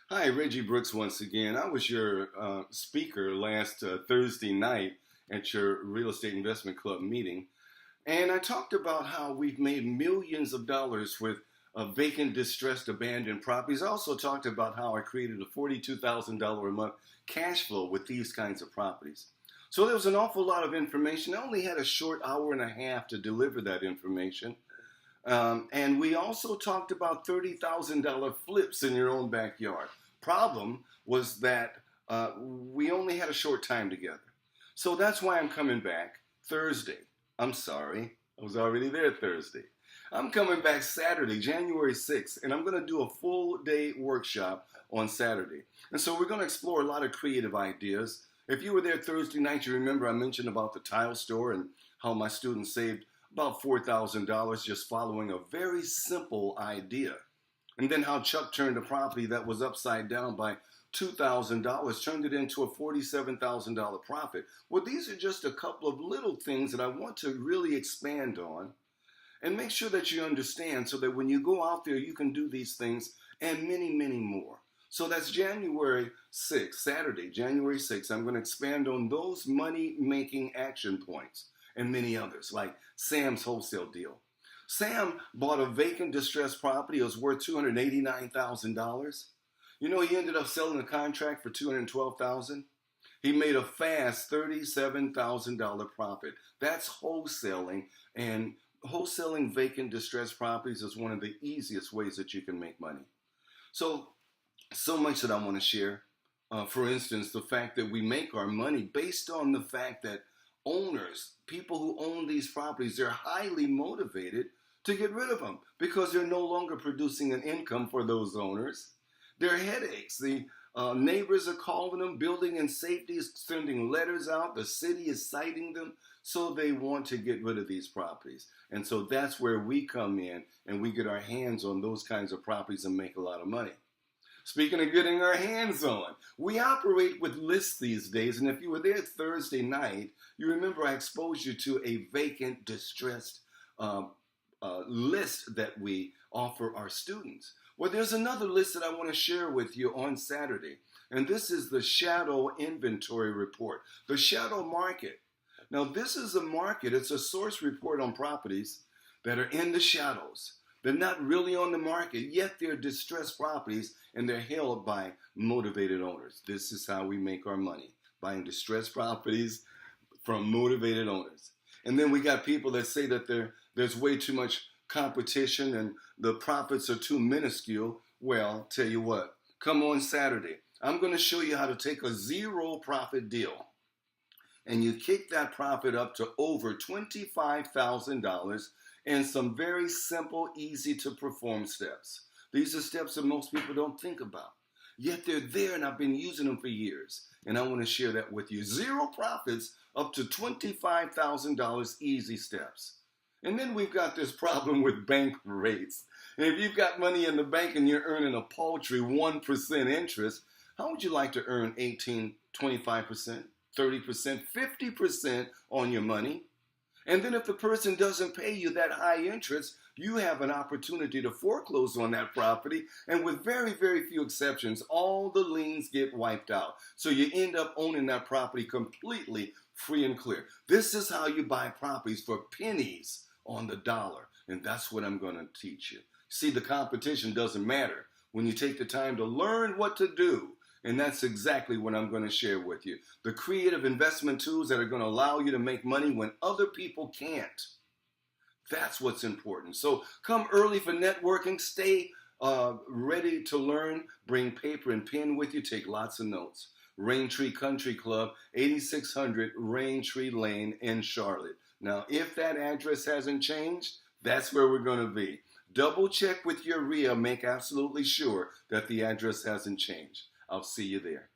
Hi, Reggie Brooks once again. I was your speaker last Thursday night at your Real Estate Investment Club meeting, and I talked about how we've made millions of dollars with vacant, distressed, abandoned properties. I also talked about how I created a $42,000 a month cash flow with these kinds of properties. So there was an awful lot of information. I only had a short hour and a half to deliver that information. And we also talked about $30,000 flips in your own backyard. Problem was that we only had a short time together. So that's why I'm coming back Thursday. I'm sorry, I was already there Thursday. I'm coming back Saturday, January 6th, and I'm going to do a full day workshop on Saturday. And so we're going to explore a lot of creative ideas. If you were there Thursday night, you remember I mentioned about the tile store and how my students saved about $4,000 just following a very simple idea. And then how Chuck turned a property that was upside down by $2,000, turned it into a $47,000 profit. Well, these are just a couple of little things that I want to really expand on and make sure that you understand so that when you go out there, you can do these things and many, many more. So that's January 6th, Saturday, January 6th. I'm going to expand on those money-making action points and many others, like Sam's wholesale deal. Sam bought a vacant distressed property. It was worth $289,000. You know, he ended up selling the contract for $212,000. He made a fast $37,000 profit. That's wholesaling, and wholesaling vacant distressed properties is one of the easiest ways that you can make money. So much that I want to share. For instance, the fact that we make our money based on the fact that owners, people who own these properties, they're highly motivated to get rid of them because they're no longer producing an income for those owners. They're headaches. The neighbors are calling them, building and safety is sending letters out. The city is citing them, so they want to get rid of these properties. And so that's where we come in and we get our hands on those kinds of properties and make a lot of money. Speaking of getting our hands on, we operate with lists these days, and if you were there Thursday night, you remember I exposed you to a vacant, distressed list that we offer our students. Well, there's another list that I want to share with you on Saturday, and this is the shadow inventory report, the shadow market. Now, this is a market, it's a source report on properties that are in the shadows. They're not really on the market, yet they're distressed properties and they're held by motivated owners. This is how we make our money, buying distressed properties from motivated owners. And then we got people that say that there's way too much competition and the profits are too minuscule. Well, tell you what, come on Saturday. I'm going to show you how to take a zero profit deal and you kick that profit up to over $25,000 and some very simple, easy to perform steps. These are steps that most people don't think about. Yet they're there and I've been using them for years. And I want to share that with you. Zero profits up to $25,000 easy steps. And then we've got this problem with bank rates. And if you've got money in the bank and you're earning a paltry 1% interest, how would you like to earn 18, 25%, 30%, 50% on your money? And then if the person doesn't pay you that high interest, you have an opportunity to foreclose on that property. And with very, very few exceptions, all the liens get wiped out. So you end up owning that property completely free and clear. This is how you buy properties for pennies on the dollar. And that's what I'm going to teach you. See, the competition doesn't matter when you take the time to learn what to do. And that's exactly what I'm going to share with you. The creative investment tools that are going to allow you to make money when other people can't. That's what's important. So come early for networking. Stay ready to learn. Bring paper and pen with you. Take lots of notes. Raintree Country Club, 8600 Raintree Lane in Charlotte. Now, if that address hasn't changed, that's where we're going to be. Double check with your REIA. Make absolutely sure that the address hasn't changed. I'll see you there.